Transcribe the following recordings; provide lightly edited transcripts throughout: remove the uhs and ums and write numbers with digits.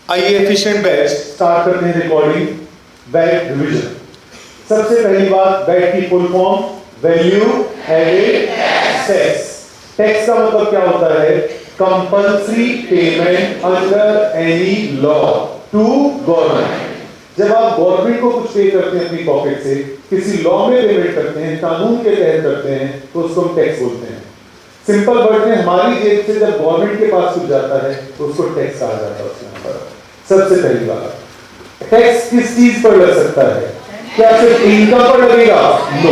आइए efficient batch start करते हैं रिकॉर्डिंग वैट रिवीजन। सबसे पहली बात, वैट की full form value added tax. Tax का मतलब क्या होता है? Compulsory payment under any law to government. जब आप गवर्नमेंट को कुछ पे करते हैं अपनी पॉकेट से, किसी लॉ में पेमेंट करते हैं, कानून के तहत करते हैं, तो उसको हम टैक्स बोलते हैं। सिंपल वर्ड में हमारी जेब से जब गवर्नमेंट के पास कुछ जाता है तो उसको टैक्स कहा जाता है। उसके पर सबसे पहली बात, टैक्स किस चीज पर लग सकता है? क्या सिर्फ इनकम पर लगेगा? No,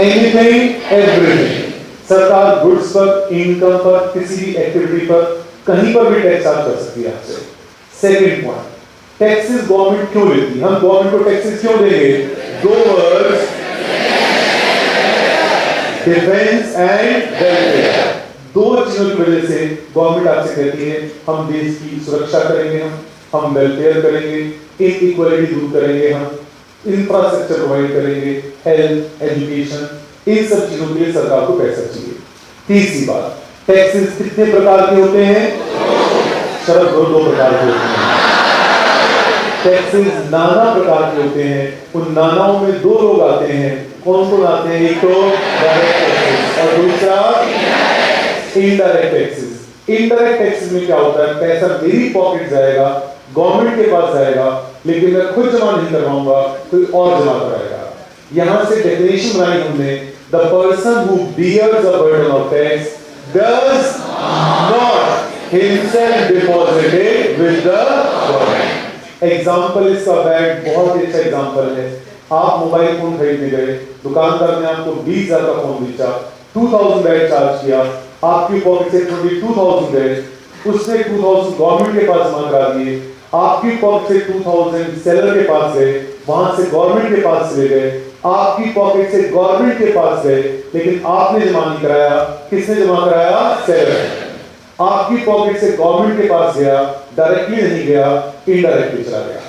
anything everything. सरकार गुड्स पर, इनकम पर, किसी भी एक्टिविटी पर, कहीं पर भी टैक्स चार्ज कर सकती है आपसे। सेकंड पॉइंट, टैक्सेस गवर्नमेंट क्यों लेती है? हम गवर्नमेंट को टैक्सेस क्यों देंगे? दो वर्ड्स, डिफेंस एंड वेलफेयर। दो चीजों की वजह से गवर्नमेंट आपसे कहती है हम देश की सुरक्षा करेंगे, हम वेलफेयर करेंगे, इनइक्वालिटी दूर करेंगे, हम इंफ्रास्ट्रक्चर प्रोवाइड करेंगे, हेल्थ, एजुकेशन, इन सब चीजों के लिए सरकार को पैसा चाहिए। तीसरी बात, टैक्सेस कितने प्रकार के होते हैं? शरद, दो प्रकार के होते हैं। टैक्सेस नाना प्रकार के होते हैं। उन नानाओं में दो लोग आते हैं। कौन कौन आते हैं? एक तो डायरेक्ट टैक्सेस और दूसरा इनडायरेक्ट टैक्सेस। इनडायरेक्ट टैक्सेस में क्या होता है? पैसा मेरी पॉकेट जाएगा, गवर्नमेंट के पास जाएगा, लेकिन मैं खुद जमा नहीं करवाऊंगा, कोई और जमा कराएगा। यहां से डेफिनेशन बनाई हमने, the person who bears the burden of tax does not himself deposit it with the government. Example इसका वैट बहुत ही अच्छा एग्जांपल है। आप मोबाइल फोन खरीदने गए, दुकानदार ने आपको 20,000 का फोन बेचा, 2000 वैट चार्ज किया, आपकी पॉकेट से 22,000 गए, उसने 2000 गवर्नमेंट के पास जमा करा दिए, आपकी पॉकेट से 2000 सेलर के पास गए, वहां से गवर्नमेंट के पास चले गए, आपकी पॉकेट से गवर्नमेंट के पास गए, लेकिन आपने जमा नहीं कराया। किसने जमा कराया? सेलर। आपकी पॉकेट से गवर्नमेंट के पास गया, डायरेक्टली नहीं गया, इनडायरेक्टली चला गया।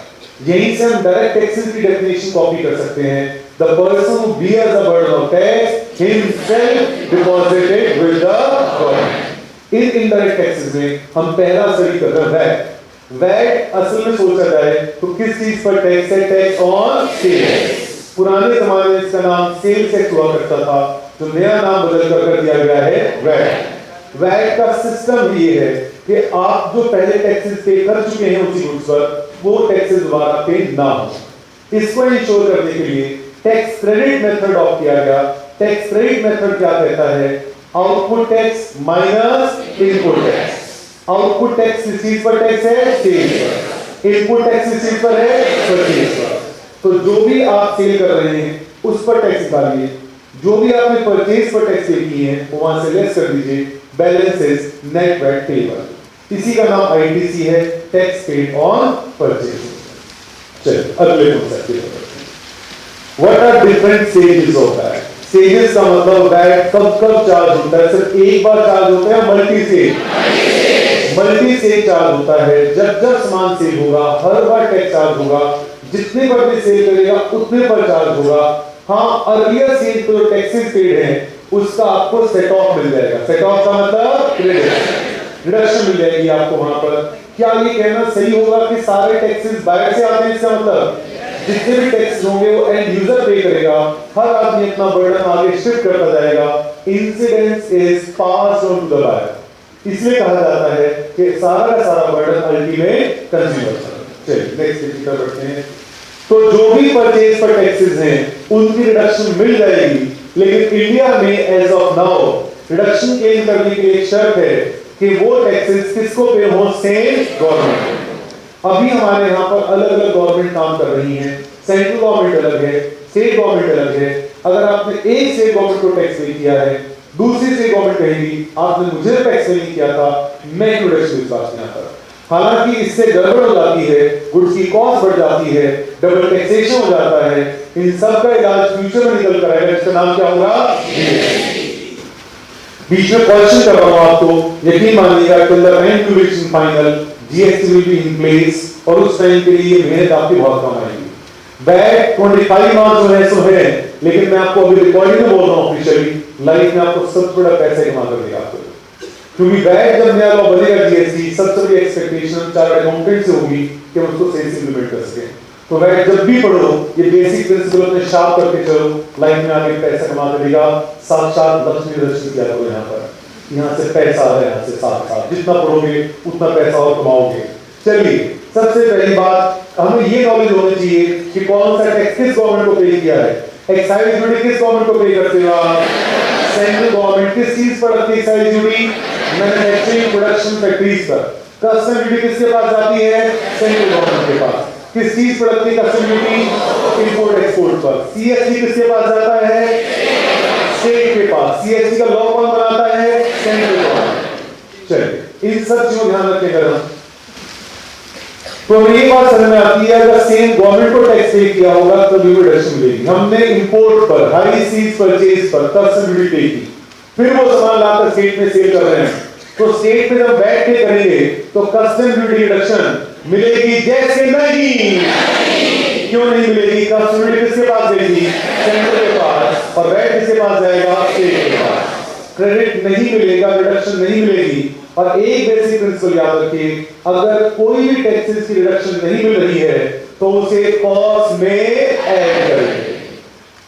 यहीं से हम डायरेक्ट टैक्सेस की डेफिनेशन कॉपी कर सकते हैं। The person who bears the burden of tax himself deposited with the government. In indirect taxes में हम पहला स्टडी कर रहे हैं वैट। वैट असल में सोचा जाए तो किस चीज पर टैक्स है? Tax on sales. पुराने जमाने में इसका नाम सेल्स टैक्स हुआ करता था, जो नया नाम बदल कर दिया गया है वैट। वैट का सिस्टम ये है कि आप जो पहले टैक्सेस पे कर चुके हैं उसी गुड्स पर, वो टैक्सेस दोबारा पे ना हो। इसको इंश्योर करने के लिए टैक्स क्रेडिट मेथड ऑफ किया गया। टैक्स क्रेडिट मेथड क्या कहता है? Output tax minus input tax. Output tax किस चीज पर टैक्स है? सेल पर। इनपुट टैक्स किस चीज पर है? परचेज पर। तो जो भी आप सेल कर रहे हैं उस पर टैक्स निकालिए, जो भी आपने परचेज पर टैक्स पे की है वो वहां से लेस कर दीजिए। Balance is net VAT payable. इसी का नाम आईटीसी है, टैक्स पेड ऑन परचेज। चलिए अगले कॉन्सेप्ट पे बढ़ते हैं। What are different stages of VAT? Stages का मतलब वैट कब कब चार्ज होता है? सिर्फ एक बार चार्ज होता है? Multi stage. Multi stage charge होता है जब जब सामान सेल होगा हर बार टैक्स चार्ज होगा, जितने बार भी सेल करेगा उतने पर चार्ज होगा। हाँ, अर्लियर सेल पर जो टैक्सेस पेड हैं उसका आपको सेट ऑफ मिल जाएगा। सेट ऑफ का मतलब रिडक्शन मिल जाएगी आपको वहां पर। क्या ये कहना सही होगा कि सारे टैक्सेस बाहर से आते हैं? इसका मतलब जितने भी टैक्स होंगे वो एंड यूजर पे करेगा, हर आदमी अपना बर्डन आगे शिफ्ट करता जाएगा। Incidence is passed on to the buyer. इसलिए कहा जाता है कि सारा का सारा बर्डन अल्टीमेट कंज्यूमर। चलिए नेक्स्ट फिगर बढ़ते हैं। तो जो भी परचेज पर टैक्सेस हैं उनकी रिडक्शन मिल जाएगी, लेकिन इंडिया में as of now reduction claim करने के लिए शर्त है कि वो टैक्सेस किसको पे हो? Same government. अभी हमारे यहाँ पर अलग अलग गवर्नमेंट काम कर रही हैं। सेंट्रल गवर्नमेंट अलग है, स्टेट गवर्नमेंट अलग है। अगर आपने एक स्टेट गवर्नमेंट को टैक्स पे किया है, दूसरी स्टेट गवर्नमेंट कहेगी आपने मुझे टैक्स नहीं किया था, मैं क्यों टैक्स विश्वास नहीं आता। हालांकि इससे गड़बड़ हो जाती है, गुड्स की कॉस्ट बढ़ जाती है, डबल टैक्सेशन हो जाता है। इन सब का इलाज फ्यूचर में निकल कर आएगा, इसका नाम क्या होगा? बीच में क्वेश्चन कर रहा हूं आपको, यकीन मानिएगा till the time to reach final GST will be in place, और उस टाइम के लिए मेहनत आपकी बहुत कम आएगी। वैट 25 मार्क्स जो है सो है, लेकिन मैं आपको अभी रिकॉर्डिंग में बोल रहा हूं ऑफिशियली, लाइफ में आपको सबसे बड़ा पैसा कमा कर देगा आपको। क्योंकि वैट जब नया लॉ बनेगा जीएसटी, सबसे बड़ी एक्सपेक्टेशन चार्टर्ड अकाउंटेंट से होगी कि हम उसको सही से इंप्लीमेंट कर सकें। तो वैट जब भी पढ़ो ये बेसिक प्रिंसिपल अपने शार्प करके चलो, लाइफ में आगे पैसा कमा देगा, साक्षात लक्ष्मी दर्शन किया करो। यहाँ से पैसा आ रहा है, यहाँ से साथ जितना पढ़ोगे उतना पैसा और कमाओगे। चलिए सबसे पहली बात हमें ये नॉलेज होनी चाहिए कि कौन सा टैक्स किस गवर्नमेंट को पे किया है। एक्साइज ड्यूटी किस गवर्नमेंट को पे करते हो आप? Central government. किस चीज पर लगती है excise duty? Manufacturing production factories पर। कस्टम ड्यूटी किसके पास जाती है? सेंट्रल गवर्नमेंट के पास। किस चीज पर लगती है कस्टम ड्यूटी? इंपोर्ट एक्सपोर्ट पर। सीएसटी किसके पास जाता है? स्टेट के पास। सीएसटी का लॉ कौन बनाता है? Central government. चलिए इन सब चीजों का ध्यान रखेगा। तो ये बात समझ में आती है अगर सेम गवर्नमेंट को टैक्स पे किया होगा तो भी रिडक्शन मिलेगी। हमने इंपोर्ट पर, हाई सीज परचेज पर कस्टम ड्यूटी पे की, फिर वो सामान लाकर स्टेट में सेल कर रहे हैं, तो स्टेट में जब बैठ के करेंगे तो कस्टम ड्यूटी रिडक्शन मिलेगी? जैसे नहीं। क्यों नहीं मिलेगी? कस्टम ड्यूटी किसके पास जाएगी? सेंट्रल के पास। और वैट किसके पास जाएगा? स्टेट के पास। क्रेडिट नहीं मिलेगा, रिडक्शन नहीं मिलेगी। और एक बेसिक प्रिंसिपल याद रखिए, अगर कोई भी टैक्सेस की रिडक्शन नहीं मिल रही है तो उसे कॉस्ट में ऐड करेंगे,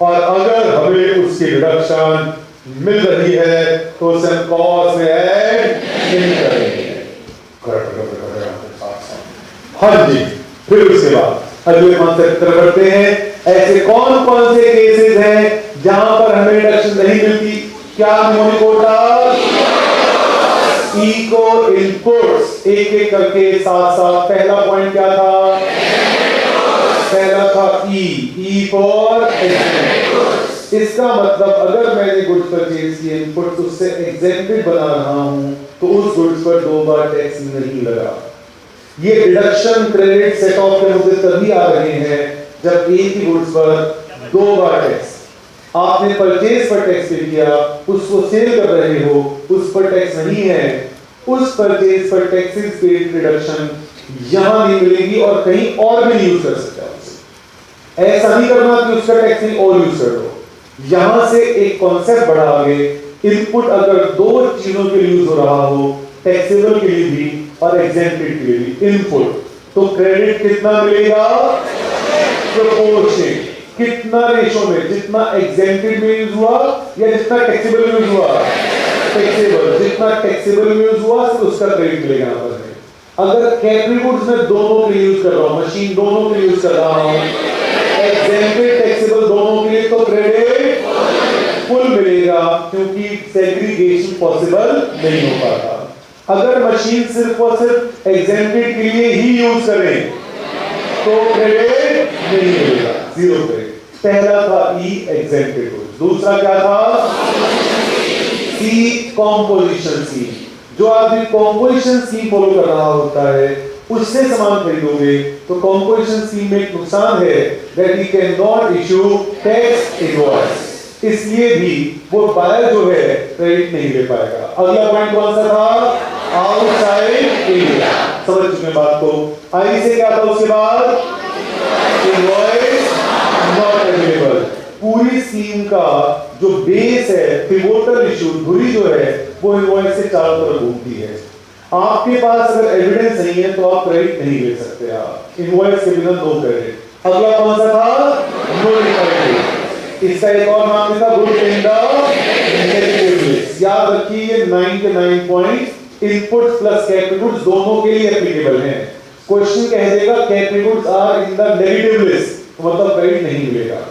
और अगर हमें उसकी रिडक्शन मिल रही है तो उसे हम कॉस्ट में ऐड नहीं करेंगे। हाँ जी। फिर उसके बाद अगले कॉन्सेप्ट की तरफ बढ़ते हैं। ऐसे कौन कौन से केसेस हैं जहां पर हमें रिडक्शन नहीं मिलती? क्या मोनिकोटा? Eco inputs. एक एक करके साथ साथ। पहला पॉइंट क्या था? पहला था ई फॉर इनपुट्स। इसका मतलब अगर मैंने गुड्स परचेज किए इनपुट उससे एग्जेम्प्टेड बना रहा हूं तो उस गुड्स पर 2 बार टैक्स नहीं लगा। ये रिडक्शन क्रेडिट सेट ऑफ के मुद्दे तभी आ रहे हैं जब एक ही गुड्स पर 2 बार टैक्स। आपने परचेज पर टैक्स पे किया, उसको सेल कर रहे हो, उस पर टैक्स नहीं है, उस परचेज पर टैक्सेस पेड रिडक्शन यहां नहीं मिलेगी और कहीं और भी यूज कर सकते हो। ऐसा नहीं करना कि उसका टैक्स नहीं और यूज कर दो। यहां से एक कॉन्सेप्ट बढ़ा आगे, इनपुट अगर 2 चीजों के लिए यूज हो रहा हो, टैक्सेबल के लिए भी और एग्जेम्प्टेड के लिए भी इनपुट, तो क्रेडिट कितना मिलेगा? प्रोपोर्शन। कितना रेशो में? जितना एग्जेम्प्टेड में यूज हुआ या जितना टैक्सेबल में यूज हुआ? टैक्सेबल। जितना टैक्सेबल में यूज हुआ सिर्फ उसका क्रेडिट मिलेगा यहां पर। अगर कैपिटल गुड्स में दोनों के लिए यूज कर रहा हूं, मशीन दोनों के लिए यूज कर रहा हूं, एग्जेम्प्टेड टैक्सेबल दोनों के लिए, तो क्रेडिट फुल मिलेगा क्योंकि सेग्रीगेशन पॉसिबल नहीं हो पाता। अगर मशीन सिर्फ और सिर्फ एग्जेम्प्टेड के लिए ही यूज करें तो क्रेडिट नहीं मिलेगा, 0 क्रेडिट। पहला था ई एग्जेम्प्टेड गुड्स। दूसरा क्या था? सी कॉम्पोजिशन स्कीम। जो आदमी कॉम्पोजिशन स्कीम फॉलो कर रहा होता है उससे सामान खरीदोगे तो कॉम्पोजिशन स्कीम में एक नुकसान है that he can not issue tax invoice, इसलिए भी वो बायर जो है क्रेडिट नहीं ले पाएगा। अगला पॉइंट कौन सा था? Outside India. समझ चुके बात को। आई से क्या था उसके बाद? Invoice not available. पूरी स्कीम का जो बेस है, पिवोटल इशू, धुरी जो है वो इनवॉइस से चारों तरफ घूमती है। आपके पास अगर एविडेंस नहीं है तो आप क्रेडिट नहीं ले सकते। आप इनवॉइस के बिना नो क्रेडिट। अगला कौन सा था? नोटिफाइड। इसका एक और नाम था good in the negative list. याद रखिए ये 9 के 9 point input plus capital goods दोनों के लिए एप्लीकेबल हैं। क्वेश्चन कह देगा capital goods are in the negative list, मतलब क्रेडिट नहीं मिलेगा।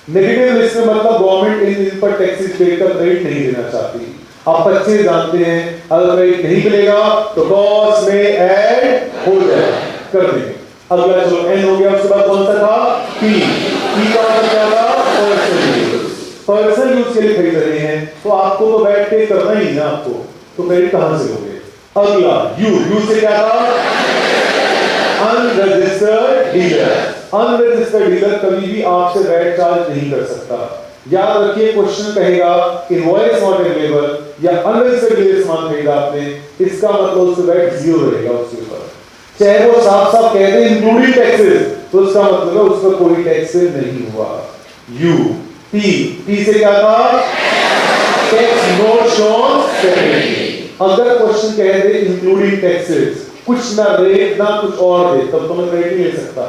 नेगेटिव लिस्ट में मतलब गवर्नमेंट इन पर टैक्सेस पे का क्रेडिट नहीं देना चाहती। आप अच्छे जानते हैं अगर क्रेडिट नहीं मिलेगा तो कॉस्ट में ऐड हो जाएगा, कर देंगे। अगला चलो एन हो गया। उसके बाद कौन सा था? पी। पी का मतलब क्या था? पर्सनल यूज के लिए खरीद रहे हैं तो आपको तो बैठ के करना ही ना आपको, तो क्रेडिट कहां से लोगे? अगला यू। यू से क्या था? Unregistered dealer. अनरजिस्टर्ड डीलर कभी भी आपसे वैट चार्ज नहीं कर सकता। याद रखिए क्वेश्चन कहेगा इनवॉइस नॉट अवेलेबल या अनरजिस्टर्ड डीलर सामान खरीदा आपने, इसका मतलब उससे वैट 0 रहेगा उसके ऊपर। चाहे वो साफ साफ कह दे इंक्लूडिंग टैक्सेस तो उसका मतलब है उस पर कोई टैक्स नहीं हुआ। यू। टी। टी से क्या था? Tax note shown separately. अगर क्वेश्चन कह दे इंक्लूडिंग टैक्सेस, कुछ ना रेट ना कुछ और दे, तब तो मैं क्रेडिट नहीं ले सकता।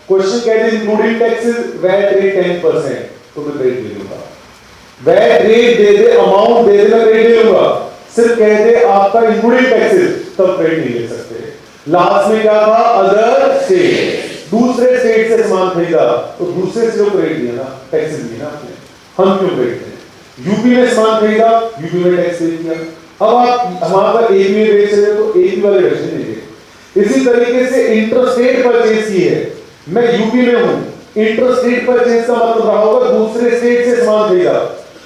क्वेश्चन कह दे इंक्लूडिंग टैक्सेस, वैट रेट 10%, तो मैं क्रेडिट ले लूंगा। वैट रेट दे दे, अमाउंट दे दे, मैं क्रेडिट ले लूंगा। सिर्फ कह दे आपका इंक्लूडिंग टैक्सेस, तब क्रेडिट नहीं ले सकते। लास्ट में क्या था, अदर स्टेट, दूसरे स्टेट से सामान खरीदा तो दूसरे से जो क्रेडिट दिया ना, टैक्सेस दिए ना आपने, हम क्यों क्रेडिट दें? यूपी में सामान खरीदा, यूपी में टैक्स दे दिया। अब आप हमारे पास एपी में बेच रहे हो तो एपी वाले टैक्स नहीं देंगे। इसी तरीके से इंटरस्टेट परचेज की है, मैं यूपी में हूं, इंटरस्टेट परचेज का मतलब रहा होगा दूसरे स्टेट से सामान खरीदा,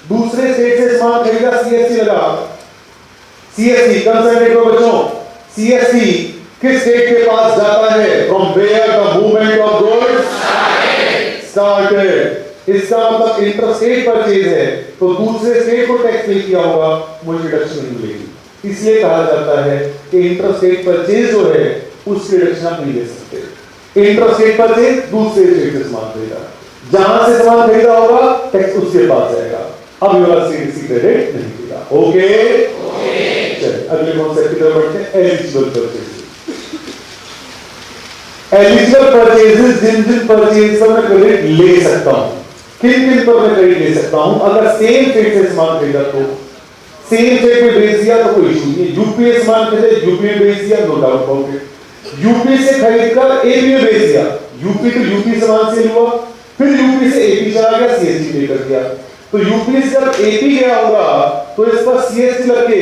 दूसरे स्टेट से सामान खरीदा, सीएसटी लगा। सीएसटी कंसर्न को बच्चों, सीएसटी किस स्टेट के पास जाता है? From where the movement of goods started. इसका मतलब इंटरस्टेट परचेज है तो दूसरे स्टेट को टैक्स पे किया होगा, मुझे डिडक्शन नहीं मिलेगी। इसलिए कहा जाता है कि इंटरस्टेट परचेज जो है उसकी डिडक्शन आप नहीं ले सकते। इंटरस्टेट परचेज दूसरे स्टेट से सामान खरीदा, जहां से सामान खरीदा होगा टैक्स उसके पास जाएगा, अब ये वाला सीएसटी क्रेडिट नहीं मिलेगा। ओके, चलिए अगले कॉन्सेप्ट की तरफ बढ़ते हैं, एलिजिबल परचेज। एलिजिबल परचेजेस, जिन जिन परचेज पर मैं क्रेडिट ले सकता हूं, किन किन पर मैं क्रेडिट ले सकता हूं? अगर सेम स्टेट से सामान खरीदा तो सेम स्टेट में बेच दिया तो कोई इशू नहीं। यूपी से सामान खरीदे, यूपी में बेच दिया, no doubt about it. UP से खरीदकर एपी में बेच दिया, यूपी तो यूपी सामान सेल हुआ, फिर यूपी से एपी चला गया, सीएसटी पे कर दिया। तो यूपी से जब एपी गया होगा तो इस पर सीएसटी लग के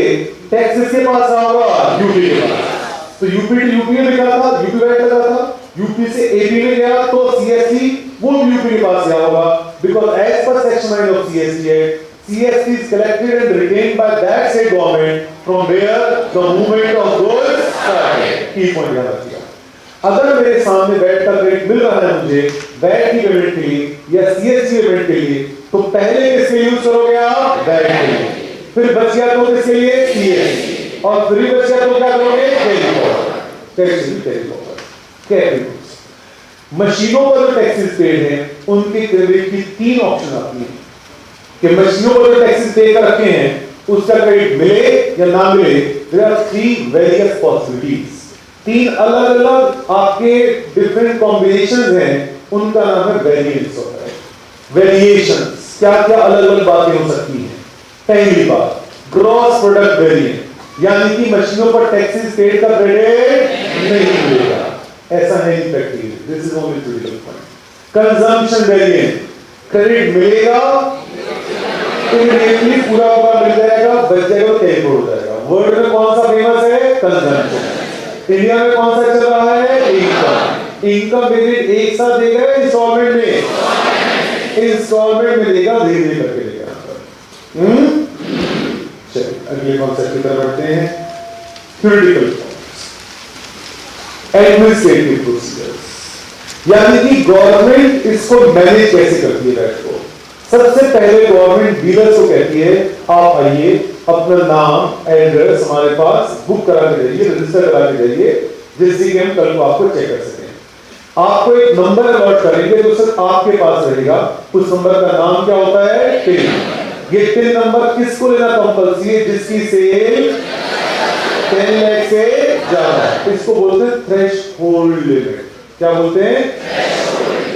टैक्स इसके पास आ होगा, यूपी के पास। तो यूपी टू यूपी में बिका था, यूपी वैट लगा था, यूपी से एपी में गया तो सीएसटी वो यूपी के पास गया होगा, because as per section 9 of CST Act, CST is collected and retained by that state government from where the movement of goods started. की पॉइंट याद रखिएगा। अगर मेरे सामने वैट का क्रेडिट मिल रहा है मुझे वैट की पेमेंट के लिए या सीएसटी पेमेंट के लिए, तो पहले किसके यूज करोगे आप? वैट के लिए, फिर बच गया तो किसके लिए? सीएसटी, और फिर बच गया तो क्या करोगे? Carry forward. कैरी मशीनों पर जो टैक्सेस पेड हैं उनके क्रेडिट की तीन ऑप्शन आती हैं कि मशीनों पर जो टैक्सेस पे कर रखे हैं उसका क्रेडिट मिले या ना मिले। There are three various possibilities, तीन अलग अलग आपके डिफरेंट कॉम्बिनेशंस हैं, उनका नाम है वेरिएंस होता है। वेरिएशंस क्या क्या अलग अलग बातें हो सकती हैं? पहली बात ग्रॉस प्रोडक्ट वेरिएंट, यानी कि मशीनों पर टैक्सेस पेड का क्रेडिट नहीं मिलेगा, ऐसा नहीं practically, this is only critical point. Consumption variant, credit मिलेगा इमीडिएटली, पूरा पूरा मिल जाएगा, बच जाएगा तो कैरी फॉरवर्ड हो जाएगा। वर्ल्ड में कौन सा फेमस है? कंजम्पशन। इंडिया में कौन सा चल रहा है? इनकम। इनकम क्रेडिट एक साथ देगा इंस्टॉलमेंट में? इंस्टॉलमेंट में देगा, धीरे धीरे करके देगा। चलिए अगले कॉन्सेप्ट की तरफ बढ़ते हैं, थ्योरेटिकल एडमिनिस्ट्रेटिव प्रोसीजर्स, यानी कि गवर्नमेंट इसको मैनेज कैसे करती है वैट को। सबसे पहले गवर्नमेंट डीलर्स को कहती है आप आइए, अपना नाम एड्रेस हमारे पास बुक करा के जाइए, रजिस्टर करा के जाइए, जिससे कि हम कल को आपको चेक कर सकें। आपको एक नंबर अलॉट करेंगे जो सिर्फ आपके पास रहेगा, उस नंबर का नाम क्या होता है? टिन। ये टिन नंबर किसको लेना कंपल्सरी है? जिसकी सेल 10 लाख से ज्यादा, इसको बोलते हैं थ्रेशोल्ड लिमिट। क्या बोलते हैं?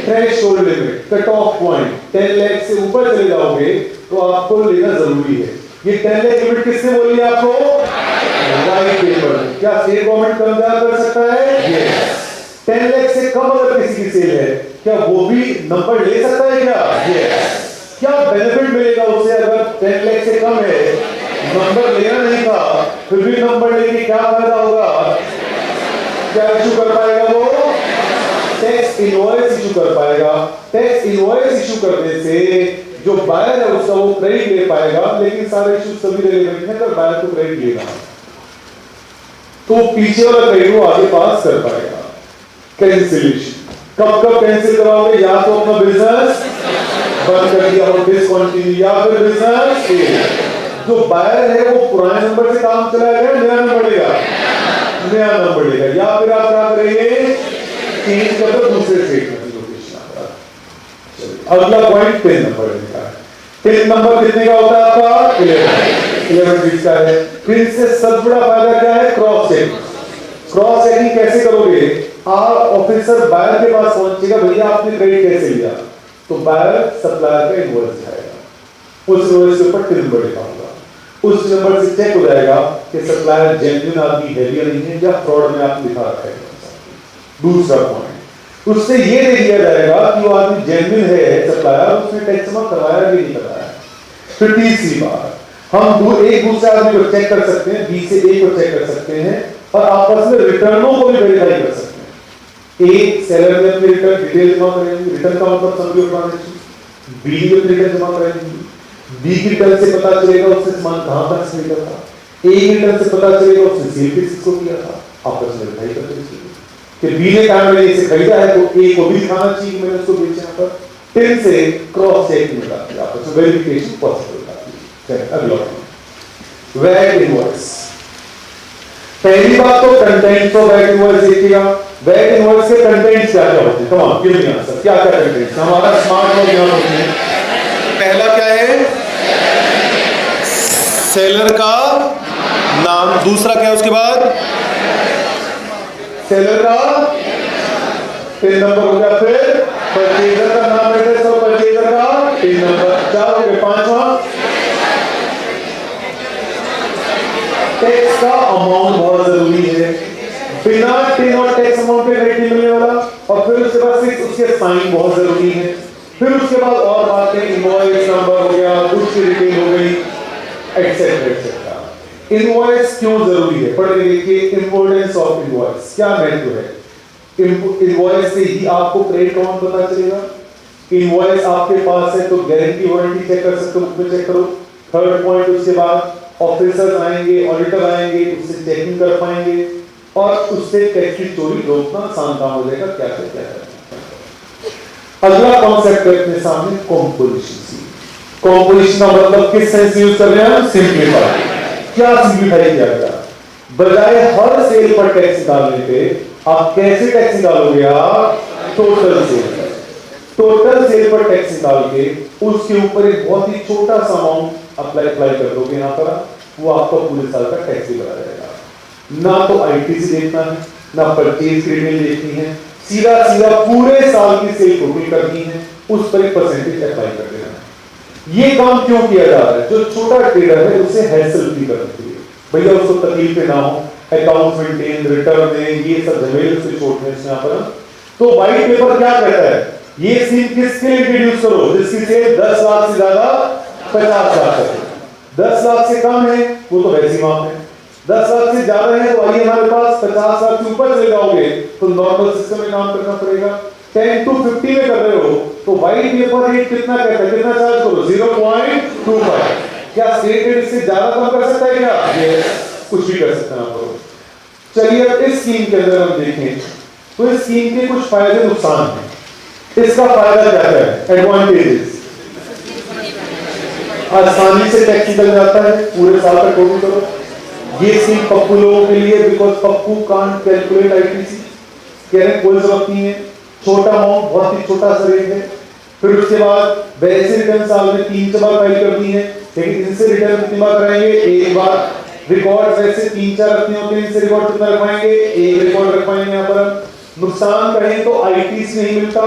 Threshold limit, cut off point. 10 lakh से ऊपर चले जाओगे तो आपको लेना जरूरी है। ये 10 लाख लिमिट किसने बोली है आपको? Right paper. क्या स्टेट गवर्नमेंट कम ज्यादा कर सकता है? यस। 10 लाख से कम अगर किसी की सेल है, क्या वो भी नंबर ले सकता है क्या? यस। क्या बेनिफिट मिलेगा उसे अगर 10 लाख से कम है, नंबर लेना नहीं था, फिर भी नंबर लेके क्या फायदा होगा? क्या इशू कर पाएगा वो? टैक्स इनवॉइस इशू कर पाएगा। टैक्स इनवॉइस इशू करने से जो बायर है उसका वो क्रेडिट ले पाएगा, लेकिन सारे इशू सभी रेलेवेंट हैं, अगर बायर को क्रेडिट लेना तो पीछे वाला क्रेडिट वो आगे पास कर पाएगा। कैंसिलेशन कब कब कैंसिल कराओगे? या तो अपना बिजनेस बंद कर दिया और डिसकंटिन्यू, या फिर बिजनेस जो बायर है वो पुराने नंबर से काम चलाया गया, नया नंबर लेगा, नया नंबर लेगा, या फिर आप क्या करेंगे? चेंज कर दो दूसरे स्टेट में लोकेशन आपका। अगला पॉइंट 10 नंबर लेगा। 10 नंबर कितने का होता है आपका? 11। 11 डिजिट का है। फिर से सबसे बड़ा फायदा क्या है? Cross check. क्रॉस चेकिंग कैसे करोगे? आप ऑफिसर बायर के पास पहुंचेगा, भैया आपने क्रेडिट कैसे लिया, तो बायर सप्लायर का इनवॉइस दिखाएगा, उस इनवॉइस के ऊपर टिन नंबर लिखा होगा, उस नंबर से चेक हो जाएगा कि सप्लायर जेन्युइन आदमी है या नहीं है, या फ्रॉड में आप लिखा रखा है। दूसरा पॉइंट, उससे ये देख लिया जाएगा कि वो आदमी जेन्युइन है सप्लायर, उसने टैक्स जमा करवाया कि नहीं करवाया। फिर तीसरी बात, हम एक दूसरे आदमी को चेक कर सकते हैं, बी से ए को चेक कर सकते हैं, और आपस में रिटर्नों को भी वेरीफाई कर सकते हैं। एक सेलर ने अपनी रिटर्न डिटेल जमा करेंगे, रिटर्न का मतलब समझो ट्रांजैक्शन, बी ने अपनी रिटर्न जमा करेंगे, बी की रिटर्न से पता चलेगा उसने सामान कहां तक सेल किया था, ए की रिटर्न से पता चलेगा उसने सेल किसको किया था, आपस में वेरीफाई करते हैं कि बी ने कहा मैंने इसे खरीदा है, तो ए को भी दिखाना चाहिए मैंने उसको बेचा। यहाँ पर टिन से क्रॉस चेक में जाती है, आपस में वेरिफिकेशन पॉसिबल होती है। अगला वैट इनवॉइस। पहली बात तो कंटेंट्स ऑफ वैट इनवॉइस देखिएगा। वैट इनवॉइस के कंटेंट्स क्या क्या होते हैं? Come on give me answer, क्या क्या कंटेंट्स हमारा स्मार्ट वर्क यहां होते हैं। पहला क्या है? सेलर का नाम। दूसरा क्या है उसके बाद? सेलर का पिन नंबर हो गया। फिर परचेजर का नाम, एड्रेस और परचेजर का पिन नंबर। क्या हो गया? पांचवा टैक्स का अमाउंट बहुत जरूरी है, बिना टिन और टैक्स अमाउंट के क्रेडिट मिलने वाला। और फिर उसके बाद सिर्फ उसके साइन बहुत जरूरी है। फिर उसके बाद और बातें, इनवॉइस नंबर हो गया, कुछ की डिटेल हो गई, एक्सेट्रा एक्सेट्रा। इनवॉइस क्यों जरूरी है? पढ़ के देखिए, इंपोर्टेंस ऑफ इनवॉइस, क्या महत्व है। इनवॉइस से ही आपको क्रेडिट अमाउंट पता चलेगा। इनवॉइस आपके पास है तो गारंटी वारंटी चेक कर सकते हो, उसमें चेक करो। थर्ड पॉइंट, उसके बाद ऑफिसर्स आएंगे, ऑडिटर आएंगे, उससे चेकिंग कर पाएंगे और उससे टैक्स की चोरी रोकना आसान काम हो जाएगा। क्या क्या क्या अगला कॉन्सेप्ट है अपने सामने, कॉम्पोजिशन। कॉम्पोजिशन का मतलब किस सेंस यूज कर रहे हैं? सिंप्लीफाई। क्या सिंप्लीफाई किया गया? बजाय हर सेल पर टैक्स निकालने के आप कैसे टैक्स निकालोगे? आप टोटल सेल पर, टोटल सेल पर टैक्स निकाल के उसके ऊपर एक बहुत ही छोटा सा अमाउंट अप्लाई कर दोगे यहाँ पर, वो आपका पूरे साल का टैक्स ही बना जाएगा। ना तो आईटीसी देखना है, ना परचेज क्रेडिट देखनी है, सीधा सीधा पूरे साल की सेल टोटल करनी है, उस पर एक परसेंटेज अप्लाई कर देना है। ये काम क्यों किया जा रहा है? जो छोटा ट्रेडर है उसे हैसल फ्री करना चाहिए, भैया उसको तकलीफें ना हो, अकाउंट मेंटेन, रिटर्न दें, ये सब झमेले से छोड़ने हैं यहाँ पर। तो व्हाइट पेपर क्या कहता है? ये स्कीम किसके लिए इंट्रोड्यूस करो? जिसकी सेल 10 लाख से ज्यादा 50 लाख है। 10 लाख से कम है वो तो वैसी माफ है, 10 लाख से ज्यादा है तो आइए हमारे पास 50 लाख से ऊपर चले जाओगे तो नॉर्मल सिस्टम में काम करना पड़ेगा। 10 to 50 में कर रहे हो तो व्हाइट पेपर रेट कितना कहता है? कितना चार्ज करो? 0.25। क्या स्टेट रेट इससे ज्यादा कम कर सकता है क्या? कुछ भी कर सकते हैं आप। चलिए अब इस स्कीम के अंदर हम देखें तो इस स्कीम के कुछ फायदे नुकसान हैं। इसका फायदा क्या है? एडवांटेजेस, आसानी से टैक्स निकल जाता है, पूरे साल का टोटल करो। ये स्कीम पप्पू लोगों के लिए, because Pappu can't calculate ITC, कह रहे कोई जरूरत नहीं है, छोटा अमाउंट, बहुत ही छोटा सा रेट है। फिर उसके बाद वैसे रिटर्न साल में 3 बार फाइल करनी है, लेकिन इनसे रिटर्न कितनी बार कराएंगे? एक बार। रिकॉर्ड वैसे 3-4 रखने होते हैं, इनसे रिकॉर्ड कितना रखवाएंगे? एक रिकॉर्ड रखवाएंगे यहाँ पर। नुकसान कहें तो आईटीसी नहीं मिलता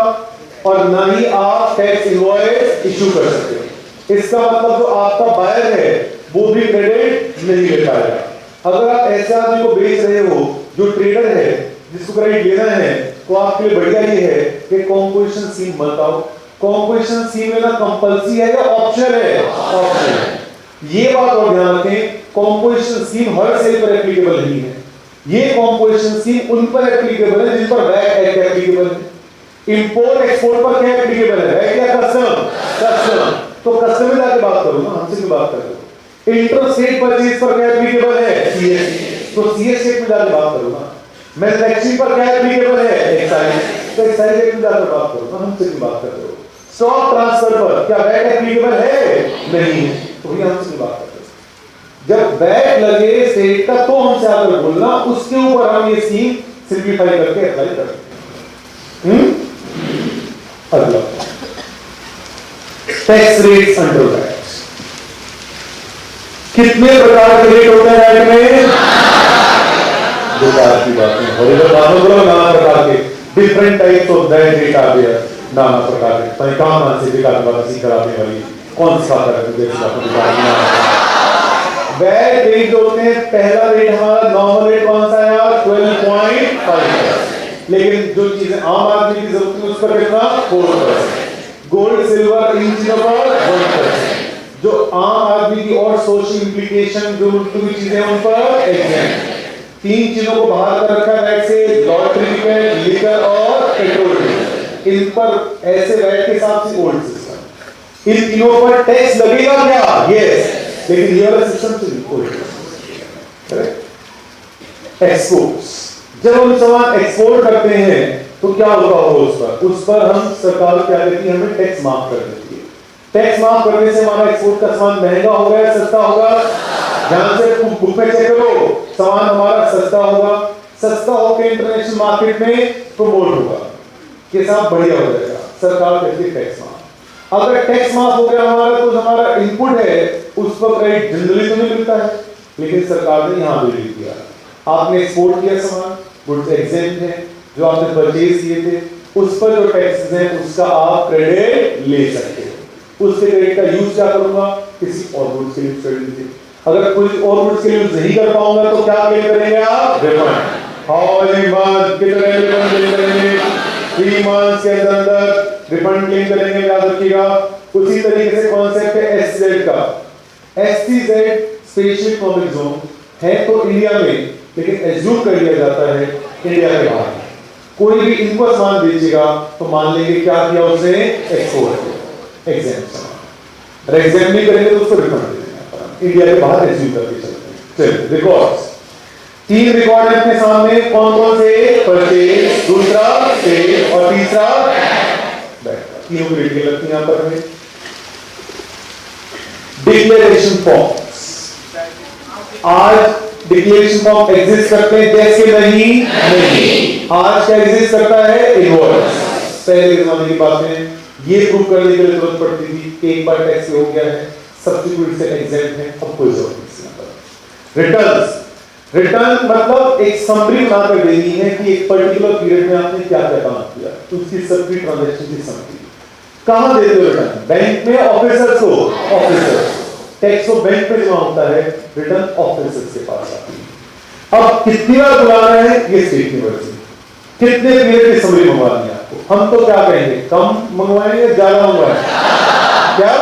और ना ही आप टैक्स इनवॉइस इशू कर सकते हो। इसका मतलब जो आपका बायर है वो भी क्रेडिट नहीं ले पाएगा। अगर आप ऐसे आदमी को बेच रहे हो जो ट्रेडर है, जिसको क्रेडिट लेना है, तो आपके लिए बढ़िया ये है कि कॉम्पोजिशन स्कीम मत आओ। कॉम्पोजिशन स्कीम लेना कंपल्सरी है या ऑप्शनल है? ऑप्शनल है। ये बात और ध्यान रखें, कॉम्पोजिशन स्कीम हर सेल पर एप्लीकेबल नहीं है। ये कॉम्पोजिशन स्कीम उन पर एप्लीकेबल है जिन पर वैट एक्ट एप्लीकेबल है। इंपोर्ट एक्सपोर्ट पर क्या एप्लीकेबल है? वैट या कस्टम? कस्टम। तो कस्टम में जाके बात करो ना, हमसे क्यों बात कर रहे हो? इंटरस्टेट परचेज पर क्या एप्लीकेबल है? सीएसटी। तो सीएसटी में जाके बात करो ना। मैन्युफैक्चरिंग पर क्या एप्लीकेबल है? एक्साइज। तो एक्साइज रेट में जाकर बात करो ना, हमसे क्यों बात कर रहे हो? स्टॉक ट्रांसफर पर क्या वैट एप्लीकेबल है? नहीं है, तो भैया हमसे क्यों बात कर रहे हो? जब वैट लगे स्टेट का तो हमसे आकर बोलना, उसके ऊपर हम ये स्कीम सिंप्लीफाई करके अप्लाई कर सकते हैं। अगला टैक्स रेट्स अंडर वैट। कितने प्रकार के रेट होते हैं बैंक में? बेकार की बात है, हॉरिजॉन्टल मानो बोलो नाना प्रकार के different types of bank rate आ गया, नाना प्रकार के पर काम से बेकार बात सी कराने वाली कौन सा कर रहे जैसे आपको बताया बैंक रेट जो होते हैं, पहला रेट हमारा नॉर्मल रेट कौन सा है यार 12.5%, लेकिन जो चीजें आम आदमी की जरूरत है उस पर कितना 4%, गोल्ड सिल्वर इन चीजों पर 1%, जो आम आदमी की और सोशल इंप्लीकेशन जो की चीजें उन पर एग्जाम, तीन चीजों को बाहर कर रखा है से लॉटरी टिकट, लिकर और पेट्रोल, इन पर ऐसे वैट के हिसाब से ओल्ड सिस्टम, इन तीनों पर टैक्स लगेगा क्या? यस, लेकिन ये वाला सिस्टम से ओल्ड एक्सपोर्ट्स, जब हम सामान एक्सपोर्ट करते हैं तो क्या होगा उस पर हम सरकार क्या कहती है हमें टैक्स माफ कर देती है। टैक्स माफ करने से हमारा एक्सपोर्ट का सामान महंगा होगा या सस्ता होगा? ध्यान से बुक में चेक करो, सामान हमारा सस्ता होगा, सस्ता होकर इंटरनेशनल मार्केट में प्रमोट होगा, कि साहब बढ़िया हो जाएगा, सरकार कहती है टैक्स माफ। अगर टैक्स माफ हो गया हमारा तो हमारा इनपुट है उस पर क्रेडिट जनरली तो नहीं मिलता है, लेकिन सरकार ने यहाँ भी लिख दिया आपने एक्सपोर्ट किया सामान, गुड्स एग्जेम्प्ट है, जो आपने परचेज किए थे उस पर जो टैक्सेस है उसका आप क्रेडिट ले सकते हो। उसके क्रेडिट का यूज क्या करूंगा? किसी और गुड्स के लिए कर लीजिए। अगर कोई और गुड्स के लिए यूज नहीं कर पाऊंगा तो क्या क्लेम करेंगे आप? रिफंड। हाउ मेनी मंथ कितने रिफंड क्लेम करेंगे? 3 मंथ्स के अंदर रिफंड क्लेम करेंगे, याद रखिएगा। उसी तरीके से कॉन्सेप्ट है एसजेड का। एसटीजेड स्पेशल इकोनॉमिक जोन है तो इंडिया में, लेकिन एज्यूम कर लिया जाता है इंडिया के बाहर। कोई भी इनको सामान बेचेगा तो मान लेंगे क्या किया उसने? एक्सपोर्ट एग्जाम्पल, अगर एग्जाम नहीं करेंगे तो उसको रिफंड दे देंगे, इंडिया के बाहर एज्यूम करके चलते हैं। चलिए रिकॉर्ड्स, 3 रिकॉर्ड है अपने सामने, कौन कौन से? परचेज, दूसरा सेल और तीसरा बैक। तीनों की रेटिंग लगती है यहां पर हमें। डिक्लेरेशन फॉर्म्स, आज डिक्लेरेशन फॉर्म एग्जिस्ट करते हैं जैसे नहीं, आज क्या एग्जिस्ट करता है? इनवॉइस। पहले जमाने की बात है, ये प्रूव करने के लिए जरूरत पड़ती थी, एक बार टैक्स हो गया है सब्सिक्वेंट से एग्जेम्प्ट है, अब कोई जरूरत नहीं। रिटर्न्स, रिटर्न मतलब एक समरी बनाकर देनी है कि एक पर्टिकुलर पीरियड में आपने क्या क्या काम किया, उसकी सबकी ट्रांजैक्शन की समरी। कहां देते हो रिटर्न? बैंक में ऑफिसर्स को, ऑफिसर्स टैक्स को बैंक पे जमा होता है, रिटर्न ऑफिसर्स के पास आती है। अब कितनी बार बुलाना है ये स्टेट की मर्जी, कितने पीरियड की समरी मंगवानी है आपको। हम तो क्या कहेंगे, कम मंगवाएंगे या ज्यादा मंगवाएंगे? क्या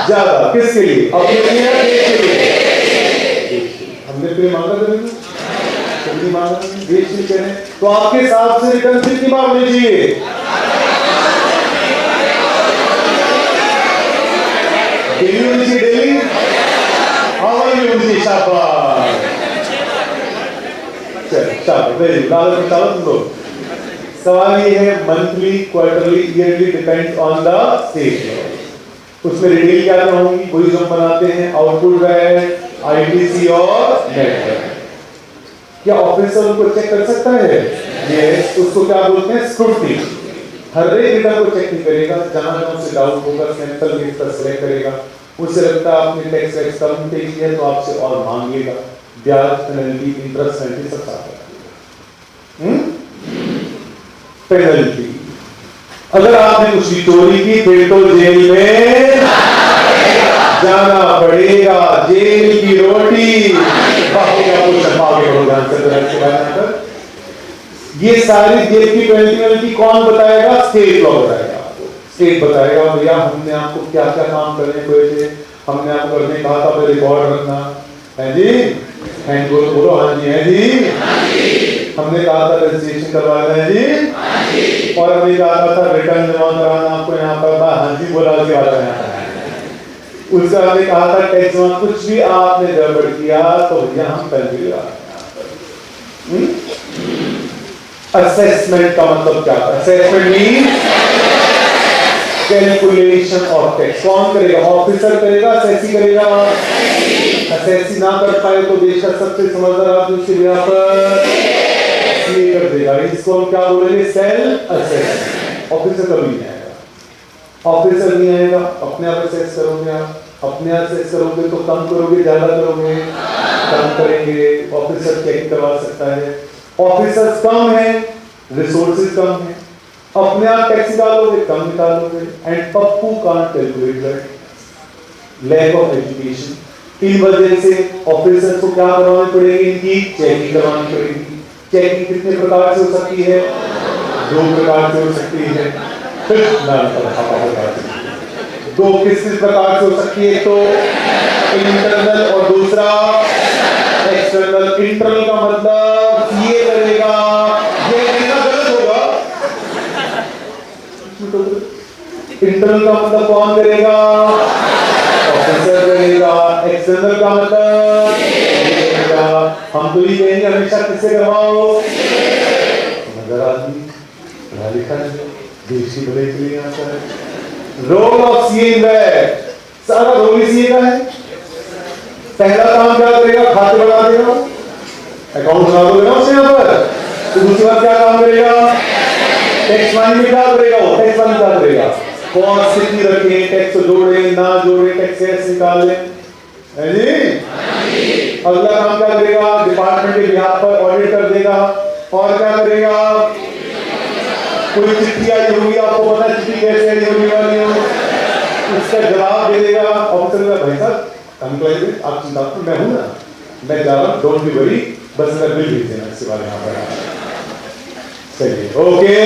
ज्यादा? किसके लिए? अपने लिए या देश के लिए? हमने पे मांगा था नहीं, कितनी मांगा? देश के लिए कह रहे हैं, तो आपके हिसाब से रिटर्न कितनी बार होनी चाहिए? डेली शाबाश, चलो वेरी गुड। चलो तुम लोग, सवाल ये है monthly, quarterly, yearly depends on the state. उसमें डिटेल क्या क्या होंगी? वही जो बनाते हैं, आउटपुट वैट, आईटीसी और नेट। क्या ऑफिसर उनको चेक कर सकता है? यस, उसको क्या बोलते हैं? स्क्रूटनी। हर एक रिटर्न को चेक नहीं करेगा, जहां जहां उसे डाउट होगा सैंपल बेस पर सिलेक्ट करेगा। उसे लगता है आपने टैक्स वैक्स कम पे किया है तो आपसे और मांगेगा, ब्याज, पेनल्टी, इंटरेस्ट, पेनल्टी सब साथ है। पेनल्टी, अगर आपने कुछ चोरी की फिर तो जेल में जाना पड़ेगा, जेल की रोटी। बाकी का कुछ आगे बढ़ो, ध्यान से बात। ये सारी जेल की पेनल्टी कौन बताएगा? स्टेट लॉ बताएगा आपको। स्टेट बताएगा भैया हमने आपको क्या क्या काम करने को थे, हमने आपको करने कहा था, पे रिकॉर्ड रखना है जी, हैंड बोलो हाँ जी, है जी, हमने कहा था रजिस्ट्रेशन करवाना है जी, और हमने कहा था रिटर्न जमा कराना आपको यहाँ पर, हाँ जी बोला उसके बाद उसका हमने कहा था टैक्स जमा, कुछ भी आपने गड़बड़ किया तो भैया हम पेनल्टी लगाएंगे। असेसमेंट का मतलब क्या है? Assessment means calculation of tax. कौन करेगा? ऑफिसर करेगा, असेसी करेगा। असेसी ना कर पाए तो देश का सबसे समझदार आदमी उसके बिना पर कर देगा। इसको हम क्या बोलेंगे? Self assessment. ऑफिसर कभी नहीं आएगा, ऑफिसर नहीं आएगा, अपने आप असेस करोगे आप, अपने असेस करोगे तो कम करोगे, ज्यादा करोगे, कम करेंगे। ऑफिसर चेक करवा सकता है, ऑफिसर्स कम है, रिसोर्सेज कम है, अपने आप टैक्स निकालोगे, कम निकालोगे। And Pappu can't calculate that, lack of education. इन वजह से ऑफिसर्स को क्या करवानी पड़ेगी, इनकी चेकिंग करवानी पड़ेगी। चेकिंग कितने प्रकार से हो सकती है, 2 प्रकार से हो सकती है। दो किस प्रकार से हो सकती है, तो इंटरनल और दूसरा एक्सटर्नल। इंटरनल का मतलब ये करेगा, ये कहना गलत होगा। इंटरनल का मतलब कौन करेगा, ऑफिसर करेगा। एक्सटर्नल का मतलब ये करेगा। हम तो ये कहेंगे हमेशा किससे करवाओ, नजर आदमी पढ़ा लिखा है, देश की भले के लिए आता है। Role of CA in that, सारा रोल ही सीए का है। पहला काम क्या करेगा, खाते बना देगा, अकाउंट बना दोगे ना उससे यहाँ पर। तो दूसरी बात क्या काम करेगा, टैक्स मानी में क्या करेगा, वो टैक्स मानी क्या करेगा, कॉस्ट कितनी रखे, टैक्स जोड़े ना जोड़े, टैक्स कैसे निकाले, है जी। अगला काम क्या करेगा, डिपार्टमेंट के बिहाफ पर ऑडिट कर देगा। और क्या करेगा, कोई चिट्ठी आई होगी, आपको पता है चिट्ठी कैसे आई होगी वाली हो, उसका जवाब दे देगा। ऑफिसर का भाई साहब कंप्लेंट आप चिंता करो, मैं हूं ना, मैं जा रहा हूं, डोंट बी वरी, बस मेरा बिल भेज देना इसके बाद यहाँ पर। चलिए ओके।